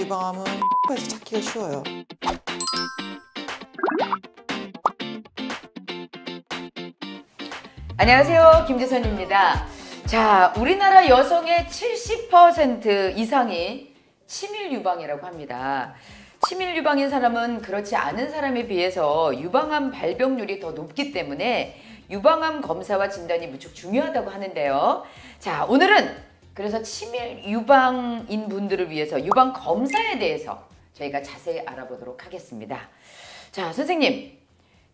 유방암은 에서 찾기가 쉬워요. 안녕하세요, 김지선입니다. 자, 우리나라 여성의 70% 이상이 치밀 유방이라고 합니다. 치밀 유방인 사람은 그렇지 않은 사람에 비해서 유방암 발병률이 더 높기 때문에 유방암 검사와 진단이 무척 중요하다고 하는데요. 자, 오늘은 그래서 치밀 유방인 분들을 위해서 유방 검사에 대해서 저희가 자세히 알아보도록 하겠습니다. 자, 선생님,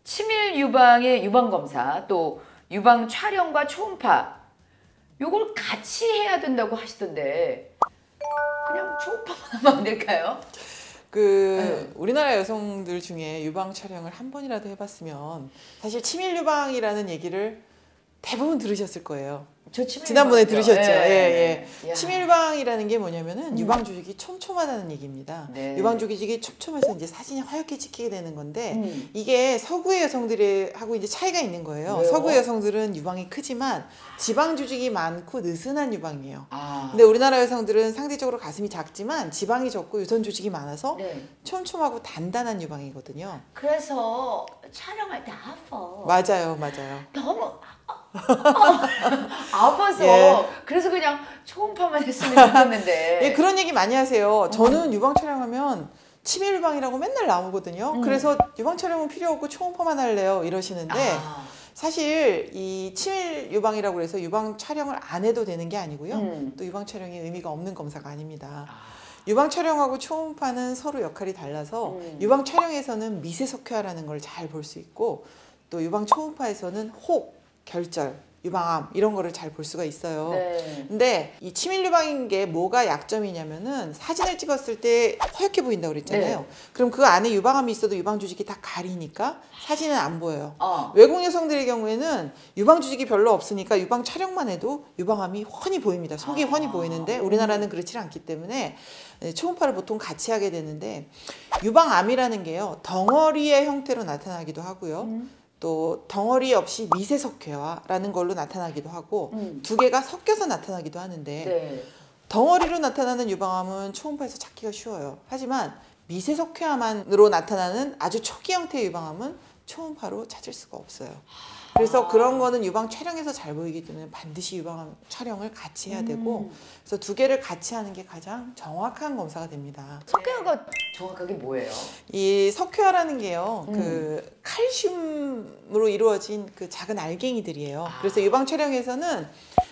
치밀 유방의 유방 검사 또 유방 촬영과 초음파 요걸 같이 해야 된다고 하시던데 그냥 초음파만 하면 안 될까요? 우리나라 여성들 중에 유방 촬영을 한 번이라도 해봤으면 사실 치밀 유방이라는 얘기를 대부분 들으셨을 거예요. 지난번에 들으셨죠. 예. 치밀 유방이라는 게 뭐냐면은 유방 조직이 촘촘하다는 얘기입니다. 네. 유방 조직이 촘촘해서 이제 사진이 하얗게 찍히게 되는 건데 이게 서구의 여성들하고 이제 차이가 있는 거예요. 왜요? 서구의 여성들은 유방이 크지만 지방 조직이 많고 느슨한 유방이에요. 아. 근데 우리나라 여성들은 상대적으로 가슴이 작지만 지방이 적고 유선 조직이 많아서 네. 촘촘하고 단단한 유방이거든요. 그래서 촬영할 때 아파. 맞아요. 너무 아파서 예. 그래서 그냥 초음파만 했으면 좋겠는데. 예, 그런 얘기 많이 하세요. 저는 유방 촬영하면 치밀 유방이라고 맨날 나오거든요. 그래서 유방 촬영은 필요 없고 초음파만 할래요 이러시는데 사실 이 치밀 유방이라고 해서 유방 촬영을 안 해도 되는 게 아니고요. 또 유방 촬영이 의미가 없는 검사가 아닙니다. 유방 촬영하고 초음파는 서로 역할이 달라서 유방 촬영에서는 미세 석회화라는 걸 잘 볼 수 있고 또 유방 초음파에서는 혹, 결절, 유방암 이런 거를 잘 볼 수가 있어요. 네. 근데 이 치밀 유방인 게 뭐가 약점이냐면은 사진을 찍었을 때 허옇게 보인다고 그랬잖아요. 네. 그럼 그 안에 유방암이 있어도 유방 조직이 다 가리니까 사진은 안 보여요. 어. 외국 여성들의 경우에는 유방 조직이 별로 없으니까 유방 촬영만 해도 유방암이 훤히 보입니다. 속이 훤히 보이는데 우리나라는 그렇지 않기 때문에 초음파를 보통 같이 하게 되는데 유방암이라는 게요. 덩어리의 형태로 나타나기도 하고요. 또 덩어리 없이 미세석회화라는 걸로 나타나기도 하고 두 개가 섞여서 나타나기도 하는데 네. 덩어리로 나타나는 유방암은 초음파에서 찾기가 쉬워요. 하지만 미세석회화만으로 나타나는 아주 초기 형태의 유방암은 초음파로 찾을 수가 없어요. 그래서 그런 거는 유방 촬영에서 잘 보이기 때문에 반드시 유방암 촬영을 같이 해야 되고 그래서 두 개를 같이 하는 게 가장 정확한 검사가 됩니다. 석회화가 정확하게 뭐예요? 이 석회화라는 게요, 그 칼슘으로 이루어진 그 작은 알갱이들이에요. 그래서 유방 촬영에서는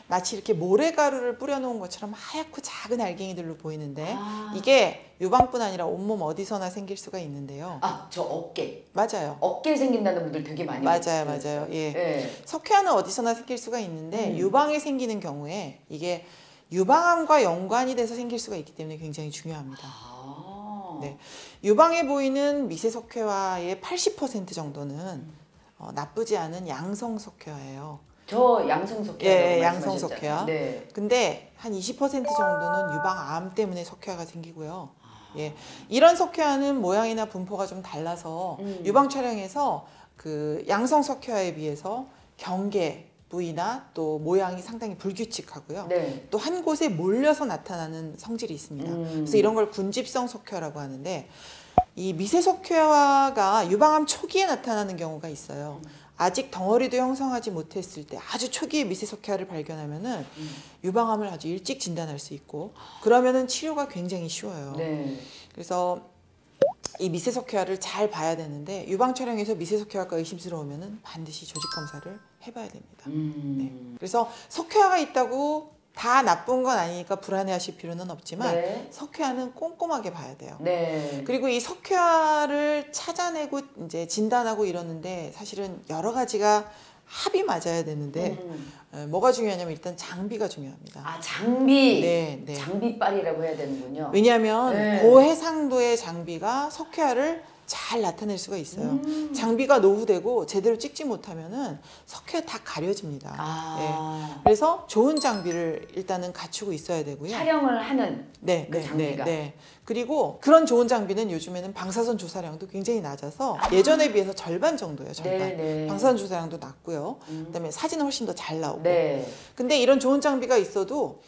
마치 이렇게 모래가루를 뿌려놓은 것처럼 하얗고 작은 알갱이들로 보이는데 이게 유방뿐 아니라 온몸 어디서나 생길 수가 있는데요. 아, 저 어깨. 맞아요. 어깨에 생긴다는 분들 되게 많이 맞아요. 예. 네. 석회화는 어디서나 생길 수가 있는데 유방에 생기는 경우에 이게 유방암과 연관이 돼서 생길 수가 있기 때문에 굉장히 중요합니다. 네. 유방에 보이는 미세석회화의 80% 정도는 나쁘지 않은 양성석회화예요. 저 양성석회화. 예, 양성석회화. 네. 근데 한 20% 정도는 유방암 때문에 석회화가 생기고요. 예, 이런 석회화는 모양이나 분포가 좀 달라서 유방 촬영에서 그 양성석회화에 비해서 경계 부위나 또 모양이 상당히 불규칙하고요. 네. 또 한 곳에 몰려서 나타나는 성질이 있습니다. 그래서 이런 걸 군집성 석회화라고 하는데 이 미세석회화가 유방암 초기에 나타나는 경우가 있어요. 아직 덩어리도 형성하지 못했을 때 아주 초기에 미세석회화를 발견하면은 유방암을 아주 일찍 진단할 수 있고 그러면은 치료가 굉장히 쉬워요. 네. 그래서 이 미세석회화를 잘 봐야 되는데 유방 촬영에서 미세석회화가 의심스러우면은 반드시 조직 검사를 해봐야 됩니다. 네. 그래서 석회화가 있다고 다 나쁜 건 아니니까 불안해하실 필요는 없지만 네. 석회화는 꼼꼼하게 봐야 돼요. 네. 그리고 이 석회화를 찾아내고 이제 진단하고 이러는데 사실은 여러 가지가 합이 맞아야 되는데 뭐가 중요하냐면 일단 장비가 중요합니다. 아, 장비. 네. 장비빨이라고 해야 되는군요. 왜냐하면 네. 고해상도의 장비가 석회화를 잘 나타낼 수가 있어요. 장비가 노후되고 제대로 찍지 못하면은 석회가 다 가려집니다. 예. 그래서 좋은 장비를 일단은 갖추고 있어야 되고요. 촬영을 하는 그 장비가. 그리고 그런 좋은 장비는 요즘에는 방사선 조사량도 굉장히 낮아서 예전에 비해서 절반 정도예요. 절반. 네네. 방사선 조사량도 낮고요. 그다음에 사진은 훨씬 더 잘 나오고. 네. 근데 이런 좋은 장비가 있어도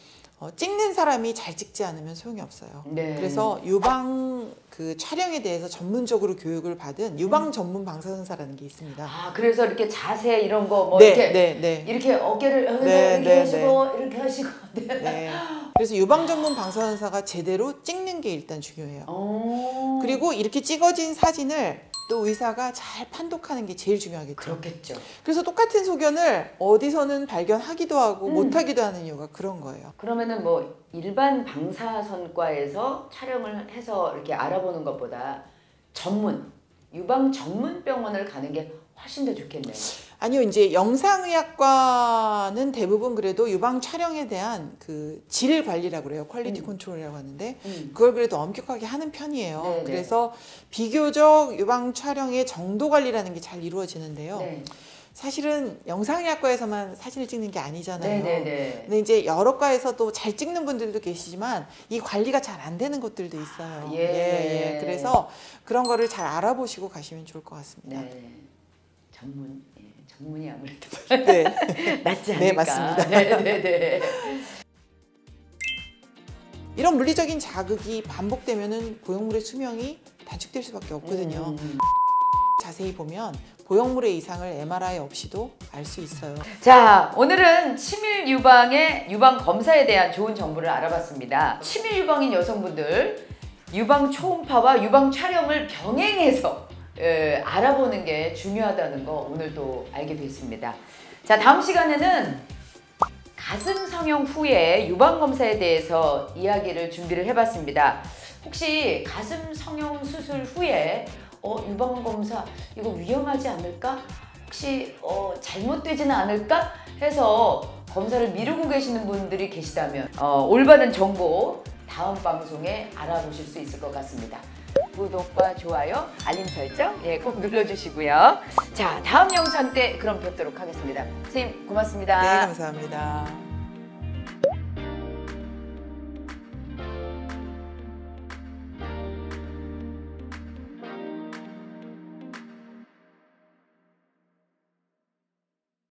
찍는 사람이 잘 찍지 않으면 소용이 없어요. 네. 그래서 유방 그 촬영에 대해서 전문적으로 교육을 받은 유방 전문 방사선사라는 게 있습니다. 아, 그래서 이렇게 자세 이런 거 뭐 네, 이렇게 네. 이렇게 어깨를 네, 이렇게 네, 하시고 이렇게 하시고. 네. 그래서 유방 전문 방사선사가 제대로 찍는 게 일단 중요해요. 오. 그리고 이렇게 찍어진 사진을 또 의사가 잘 판독하는 게 제일 중요하겠죠. 그렇겠죠. 그래서 똑같은 소견을 어디서는 발견하기도 하고 못하기도 하는 이유가 그런 거예요. 그러면은 뭐 일반 방사선과에서 촬영을 해서 이렇게 알아보는 것보다 유방 전문 병원을 가는 게 훨씬 더 좋겠네요. 아니요, 이제 영상의학과는 대부분 그래도 유방 촬영에 대한 그 질 관리라고 그래요. 퀄리티 컨트롤이라고 하는데 그걸 그래도 엄격하게 하는 편이에요. 네네. 그래서 비교적 유방 촬영의 정도 관리라는 게 잘 이루어지는데요. 네. 사실은 영상의학과에서만 사진을 찍는 게 아니잖아요. 네네네. 근데 이제 여러 과에서도 잘 찍는 분들도 계시지만 이 관리가 잘 안 되는 곳들도 있어요. 예. 그래서 그런 거를 잘 알아보시고 가시면 좋을 것 같습니다. 네. 전문이 아무래도 네. 낫지 않을까. 네, 맞습니다. 네네네. 이런 물리적인 자극이 반복되면은 보형물의 수명이 단축될 수밖에 없거든요. 자세히 보면 보형물의 이상을 MRI 없이도 알 수 있어요. 자, 오늘은 치밀 유방의 유방 검사에 대한 좋은 정보를 알아봤습니다. 치밀 유방인 여성분들 유방 초음파와 유방 촬영을 병행해서 알아보는 게 중요하다는 거 오늘 또 알게 됐습니다. 자, 다음 시간에는 가슴 성형 후에 유방 검사에 대해서 이야기를 준비를 해봤습니다. 혹시 가슴 성형 수술 후에 유방 검사 이거 위험하지 않을까? 혹시 잘못되지는 않을까? 해서 검사를 미루고 계시는 분들이 계시다면 올바른 정보 다음 방송에 알아보실 수 있을 것 같습니다. 구독과 좋아요, 알림 설정 꼭 눌러주시고요. 자, 다음 영상 때 그럼 뵙도록 하겠습니다. 선생님 고맙습니다. 네, 감사합니다.